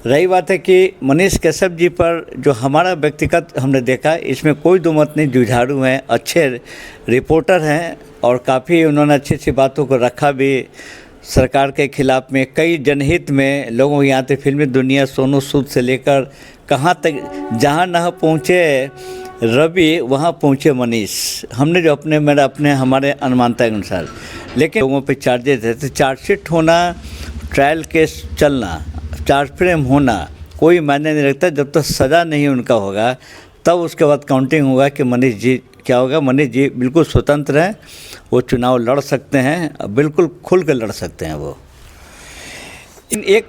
रही बात है कि मनीष कश्यप जी पर जो हमारा व्यक्तिगत हमने देखा, इसमें कोई दो मत नहीं, जुझारू हैं, अच्छे रिपोर्टर हैं और काफ़ी उन्होंने अच्छी अच्छी बातों को रखा भी सरकार के खिलाफ में, कई जनहित में लोगों को यहाँ तक फिल्मी दुनिया सोनू सूद से लेकर कहाँ तक, जहाँ न पहुँचे रवि वहाँ पहुँचे मनीष। हमने जो अपने हमारे अनुमानता के अनुसार, लेकिन लोगों पे चार्जेस है तो चार्जशीट होना, ट्रायल केस चलना, चार्ज फ्रेम होना कोई मायने नहीं रखता। जब तक सज़ा नहीं उनका होगा तब उसके बाद काउंटिंग होगा कि मनीष जी क्या होगा। मनीष जी बिल्कुल स्वतंत्र हैं, वो चुनाव लड़ सकते हैं, बिल्कुल खुल कर लड़ सकते हैं वो। एक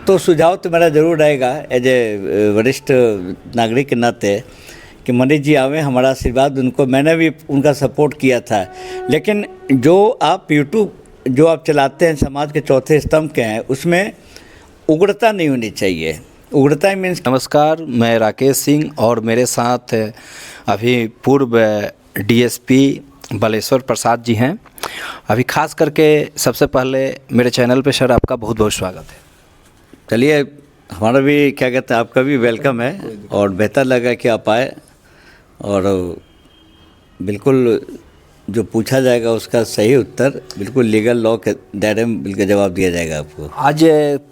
तो सुझाव तो मेरा ज़रूर रहेगा एज ए वरिष्ठ नागरिक के नाते कि मनीष जी आवें, हमारा आशीर्वाद उनको, मैंने भी उनका सपोर्ट किया था। लेकिन जो आप यूट्यूब जो आप चलाते हैं समाज के चौथे स्तंभ के हैं, उसमें उग्रता नहीं होनी चाहिए। उग्रता मीन्स। नमस्कार, मैं राकेश सिंह और मेरे साथ अभी पूर्व डीएसपी बालेश्वर प्रसाद जी हैं। अभी खास करके सबसे पहले मेरे चैनल पे सर आपका बहुत बहुत स्वागत है। चलिए, हमारा भी क्या कहते हैं, आपका भी वेलकम है और बेहतर लगा कि आप आए और बिल्कुल जो पूछा जाएगा उसका सही उत्तर बिल्कुल लीगल लॉ के दायरे में बिल्कुल जवाब दिया जाएगा आपको। आज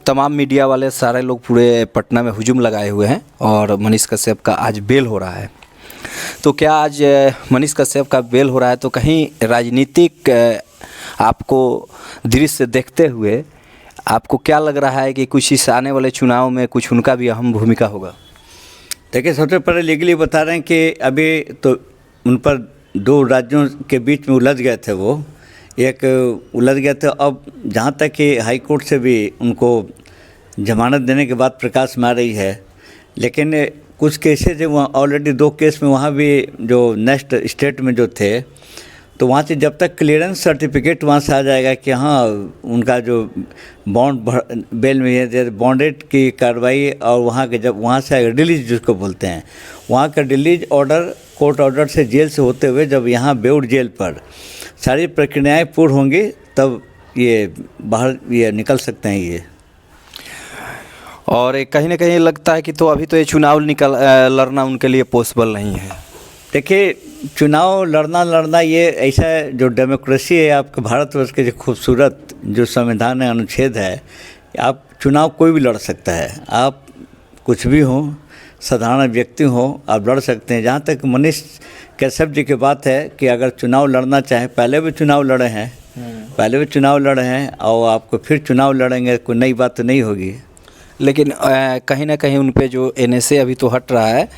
तमाम मीडिया वाले सारे लोग पूरे पटना में हुजूम लगाए हुए हैं और मनीष कश्यप का आज बेल हो रहा है। तो क्या आज मनीष कश्यप का बेल हो रहा है तो कहीं राजनीतिक आपको दृश्य देखते हुए आपको क्या लग रहा है कि कुछ इस आने वाले चुनाव में कुछ उनका भी अहम भूमिका होगा? देखिए, सबसे पहले लीगली बता रहे हैं कि अभी तो उन पर दो राज्यों के बीच में उलझ गए थे, वो एक उलझ गए थे। अब जहाँ तक कि हाई कोर्ट से भी उनको जमानत देने के बाद प्रकाश में आ रही है, लेकिन कुछ केसेज है वहाँ ऑलरेडी, दो केस में वहाँ भी जो नेक्स्ट स्टेट में जो थे, तो वहाँ से जब तक क्लियरेंस सर्टिफिकेट वहाँ से आ जाएगा कि हाँ उनका जो बॉन्ड बेल में है, बॉन्डेड की कार्रवाई और वहाँ के जब वहाँ से रिलीज जिसको बोलते हैं, वहाँ का रिलीज ऑर्डर कोर्ट ऑर्डर से जेल से होते हुए जब यहाँ बेउर जेल पर सारी प्रक्रियाएं पूर्ण होंगी तब ये बाहर ये निकल सकते हैं ये। और कहीं ना कहीं लगता है कि तो अभी तो ये चुनाव लड़ना उनके लिए पॉसिबल नहीं है। देखिए, चुनाव लड़ना ये ऐसा जो डेमोक्रेसी है आपके भारतवर्ष के, जो खूबसूरत जो संविधान है, अनुच्छेद है, आप चुनाव कोई भी लड़ सकता है। आप कुछ भी हो, साधारण व्यक्ति हो, आप लड़ सकते हैं। जहाँ तक मनीष कश्यप जी की बात है कि अगर चुनाव लड़ना चाहें, पहले भी चुनाव लड़े हैं और आपको फिर चुनाव लड़ेंगे, कोई नई बात तो नहीं होगी। लेकिन कहीं ना कहीं उन पे जो एनएसए अभी तो हट रहा है,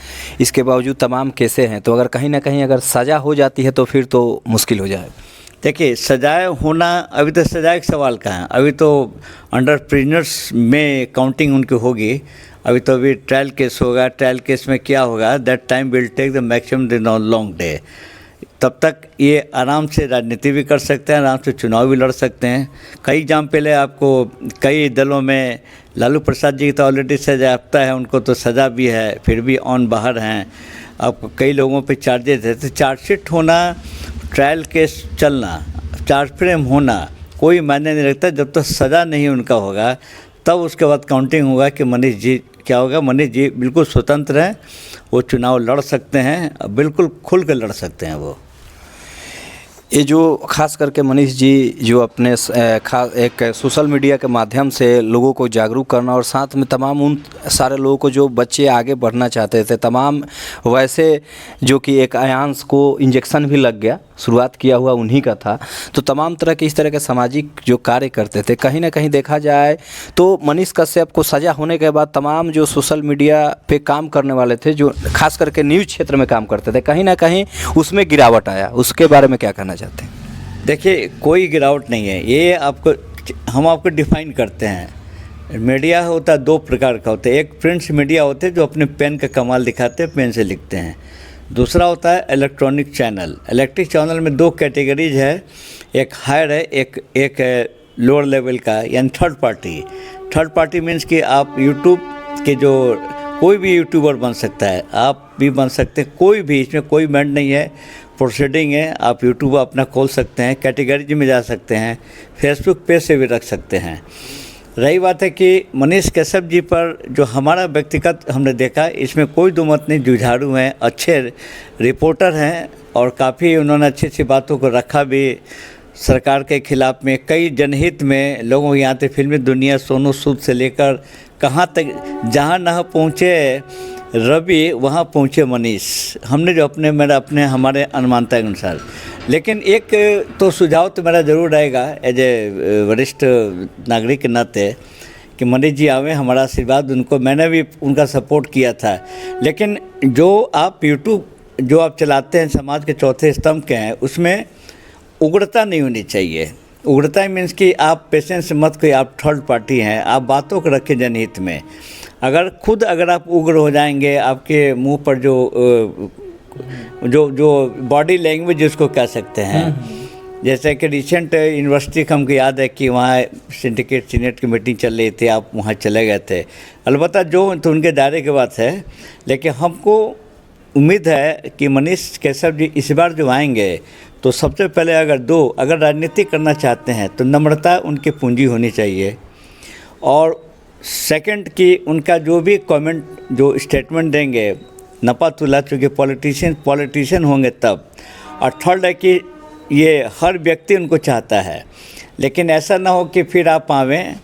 इसके बावजूद तमाम केसें हैं, तो अगर कहीं ना कहीं अगर सज़ा हो जाती है तो फिर तो मुश्किल हो जाए। देखिए, सजाए होना, अभी तो सजाए का सवाल कहाँ है, अभी तो अंडर प्रिजनर्स में काउंटिंग उनकी होगी। अभी ट्रायल केस होगा, ट्रायल केस में क्या होगा, that time will take the maximum the long day. तब तक ये आराम से राजनीति भी कर सकते हैं, आराम से चुनाव भी लड़ सकते हैं। कई एग्जाम पहले आपको कई दलों में, लालू प्रसाद जी की तो ऑलरेडी सजा याफ्ता है, उनको तो सज़ा भी है, फिर भी ऑन बाहर हैं। अब कई लोगों पे चार्जेस है तो चार्जशीट होना, ट्रायल केस चलना, चार्ज फ्रेम होना कोई मायने नहीं रखता। जब तक सज़ा नहीं उनका होगा तब उसके बाद काउंटिंग होगा कि मनीष जी क्या होगा। मनीष जी बिल्कुल स्वतंत्र हैं, वो चुनाव लड़ सकते हैं, बिल्कुल खुल कर लड़ सकते हैं वो। ये जो खास करके मनीष जी जो अपने एक सोशल मीडिया के माध्यम से लोगों को जागरूक करना और साथ में तमाम उन सारे लोगों को जो बच्चे आगे बढ़ना चाहते थे, तमाम वैसे जो कि एक आयांश को इंजेक्शन भी लग गया, शुरुआत किया हुआ उन्हीं का था, तो तमाम तरह के इस तरह के सामाजिक जो कार्य करते थे, कहीं ना कहीं देखा जाए तो मनीष कश्यप को सज़ा होने के बाद तमाम जो सोशल मीडिया पे काम करने वाले थे, जो खास करके न्यूज़ क्षेत्र में काम करते थे, कहीं ना कहीं उसमें गिरावट आया। उसके बारे में क्या कहना चाहते हैं? देखिए, कोई गिरावट नहीं है, ये हम आपको डिफाइन करते हैं। मीडिया होता है दो प्रकार का होता है। एक प्रिंट मीडिया होते हैं जो अपने पेन का कमाल दिखाते हैं, पेन से लिखते हैं। दूसरा होता है इलेक्ट्रॉनिक चैनल। इलेक्ट्रिक चैनल में दो कैटेगरीज है, एक हायर है, एक लोअर लेवल का, यानी third party. Third party means कि आप यूट्यूब के जो कोई भी यूट्यूबर बन सकता है, आप भी बन सकते हैं, कोई भी, इसमें कोई बैंड नहीं है, प्रोसीडिंग है। आप यूट्यूब अपना खोल सकते हैं, कैटेगरीज में जा सकते हैं, फेसबुक पेज से भी रख सकते हैं। रही बात है कि मनीष कश्यप जी पर जो हमारा व्यक्तिगत हमने देखा, इसमें कोई दो मत नहीं, जुझारू हैं, अच्छे रिपोर्टर हैं और काफ़ी उन्होंने अच्छी अच्छी बातों को रखा भी सरकार के खिलाफ में, कई जनहित में लोगों के यहाँ से फिल्मी दुनिया सोनू सूद से लेकर कहाँ तक, जहाँ न पहुँचे रवि वहाँ पहुँचे मनीष। हमने जो अपने हमारे अनुमानता के अनुसार, लेकिन एक तो सुझाव तो मेरा ज़रूर रहेगा एज ए वरिष्ठ नागरिक के नाते कि मनीष जी आवे, हमारा आशीर्वाद उनको, मैंने भी उनका सपोर्ट किया था। लेकिन जो आप यूट्यूब जो आप चलाते हैं समाज के चौथे स्तंभ के हैं, उसमें उग्रता नहीं होनी चाहिए। उग्रता मीन्स कि आप पेशेंस मत कोई, आप थर्ड पार्टी हैं, आप बातों को रखें जनहित में। अगर आप उग्र हो जाएंगे, आपके मुंह पर जो बॉडी लैंग्वेज जिसको कह सकते हैं, जैसे कि रिसेंट यूनिवर्सिटी का हमको याद है कि वहाँ सिंडिकेट सीनेट की मीटिंग चल रही थी, आप वहाँ चले गए थे। अलबत्ता जो तो उनके दायरे की बात है, लेकिन हमको उम्मीद है कि मनीष कश्यप जी इस बार जो आएंगे तो सबसे पहले अगर राजनीति करना चाहते हैं तो नम्रता उनकी पूंजी होनी चाहिए, और सेकंड कि उनका जो भी कमेंट जो स्टेटमेंट देंगे नपा तुला, चूँकि पॉलिटिशियन होंगे तब, और थर्ड है कि ये हर व्यक्ति उनको चाहता है, लेकिन ऐसा ना हो कि फिर आप आवें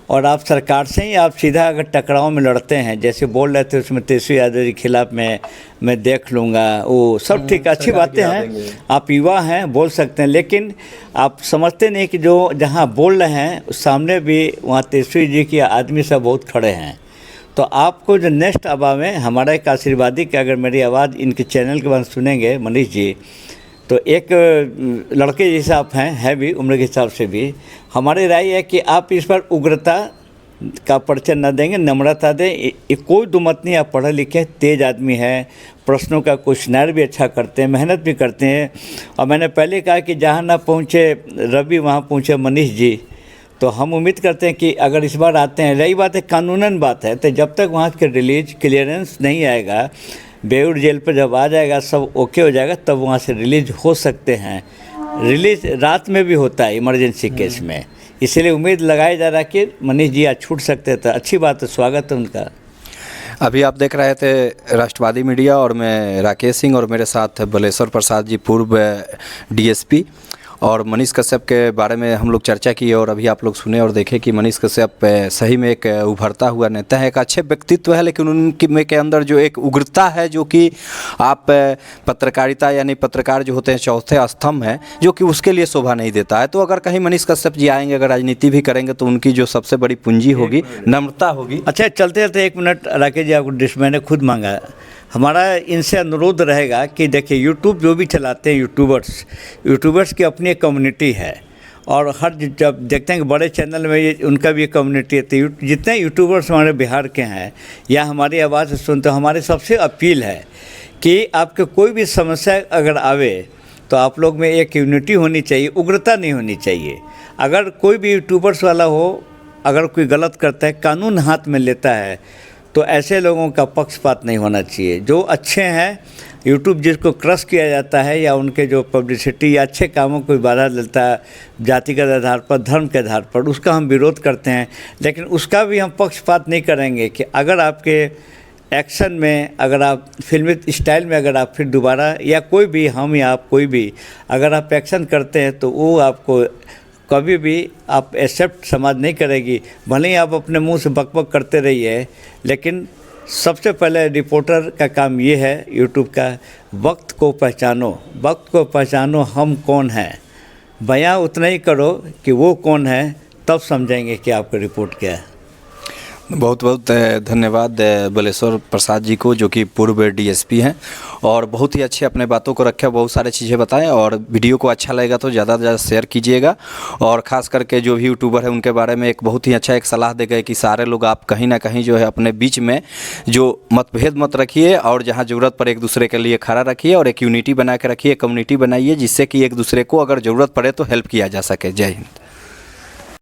और आप सरकार से ही आप सीधा अगर टकराव में लड़ते हैं, जैसे बोल रहे थे उसमें तेजस्वी यादव के खिलाफ मैं देख लूँगा, वो सब ठीक अच्छी बातें हैं, आप युवा हैं बोल सकते हैं, लेकिन आप समझते नहीं कि जो जहाँ बोल रहे हैं उस सामने भी वहाँ तेजस्वी जी के आदमी सब बहुत खड़े हैं। तो आपको जो नेक्स्ट अब आवें, हमारा एक आशीर्वादी कि अगर मेरी आवाज़ इनके चैनल के बाद सुनेंगे मनीष जी, तो एक लड़के जैसा आप हैं भी उम्र के हिसाब से भी, हमारी राय है कि आप इस पर उग्रता का परिचय न देंगे, नम्रता दें। ये कोई दो मत नहीं, आप पढ़े लिखे तेज आदमी हैं, प्रश्नों का क्वेश्चनर भी अच्छा करते हैं, मेहनत भी करते हैं। और मैंने पहले कहा कि जहाँ ना पहुँचे रवि वहाँ पहुँचे मनीष जी, तो हम उम्मीद करते हैं कि अगर इस बार आते हैं, रही बात है कानूनन बात है, तो जब तक वहाँ के रिलीज क्लियरेंस नहीं आएगा, बेऊर जेल पर जब आ जाएगा सब ओके हो जाएगा, तब वहाँ से रिलीज हो सकते हैं। रिलीज रात में भी होता है इमरजेंसी केस में, इसलिए उम्मीद लगाया जा रहा है कि मनीष जी आज छूट सकते थे। अच्छी बात है, स्वागत है उनका। अभी आप देख रहे थे राष्ट्रवादी मीडिया और मैं राकेश सिंह, और मेरे साथ बलेश्वर प्रसाद जी पूर्व डीएसपी, और मनीष कश्यप के बारे में हम लोग चर्चा की। और अभी आप लोग सुने और देखे कि मनीष कश्यप सही में एक उभरता हुआ नेता है, एक अच्छे व्यक्तित्व है, लेकिन उनके के अंदर जो एक उग्रता है, जो कि आप पत्रकारिता यानी पत्रकार जो होते हैं चौथे स्तंभ है, जो कि उसके लिए शोभा नहीं देता है। तो अगर कहीं मनीष कश्यप जी आएंगे, अगर राजनीति भी करेंगे, तो उनकी जो सबसे बड़ी पूंजी होगी नम्रता होगी। अच्छा, चलते चलते 1 मिनट राकेश जी, आपको मैंने खुद मांगा, हमारा इनसे अनुरोध रहेगा कि देखिए यूट्यूब जो भी चलाते हैं यूट्यूबर्स की अपनी एक कम्युनिटी है, और हर जब देखते हैं कि बड़े चैनल में ये उनका भी एक कम्युनिटी है, तो जितने यूट्यूबर्स हमारे बिहार के हैं या हमारी आवाज़ सुनते, हमारी सबसे अपील है कि आपके कोई भी समस्या अगर आवे तो आप लोग में एक यूनिटी होनी चाहिए, उग्रता नहीं होनी चाहिए। अगर कोई भी यूट्यूबर्स वाला हो, अगर कोई गलत करता है, कानून हाथ में लेता है, तो ऐसे लोगों का पक्षपात नहीं होना चाहिए। जो अच्छे हैं, यूट्यूब जिसको क्रश किया जाता है या उनके जो पब्लिसिटी या अच्छे कामों को बाधा देता है जातिगत आधार पर, धर्म के आधार पर, उसका हम विरोध करते हैं, लेकिन उसका भी हम पक्षपात नहीं करेंगे कि अगर आपके एक्शन में, अगर आप फिल्मी स्टाइल में अगर आप फिर दोबारा, या कोई भी हम या आप कोई भी अगर आप एक्शन करते हैं, तो वो आपको कभी भी आप एक्सेप्ट समाज नहीं करेगी। भले ही आप अपने मुंह से बकबक करते रहिए, लेकिन सबसे पहले रिपोर्टर का काम ये है यूट्यूब का, वक्त को पहचानो, हम कौन हैं, बयां उतना ही करो कि वो कौन है, तब समझेंगे कि आपका रिपोर्ट क्या है। बहुत बहुत धन्यवाद बलेश्वर प्रसाद जी को, जो कि पूर्व डीएसपी हैं, और बहुत ही अच्छे अपने बातों को रखे, बहुत सारे चीज़ें बताएं। और वीडियो को अच्छा लगेगा तो ज़्यादा से ज़्यादा शेयर कीजिएगा, और ख़ास करके जो भी यूट्यूबर है उनके बारे में एक बहुत ही अच्छा एक सलाह दे गए कि सारे लोग आप कहीं ना कहीं जो है अपने बीच में जो मतभेद मत रखिए, और जहाँ ज़रूरत पर एक दूसरे के लिए खड़ा रखिए, और एक यूनिटी बना के रखिए, कम्युनिटी बनाइए, जिससे कि एक दूसरे को अगर ज़रूरत पड़े तो हेल्प किया जा सके। जय हिंद।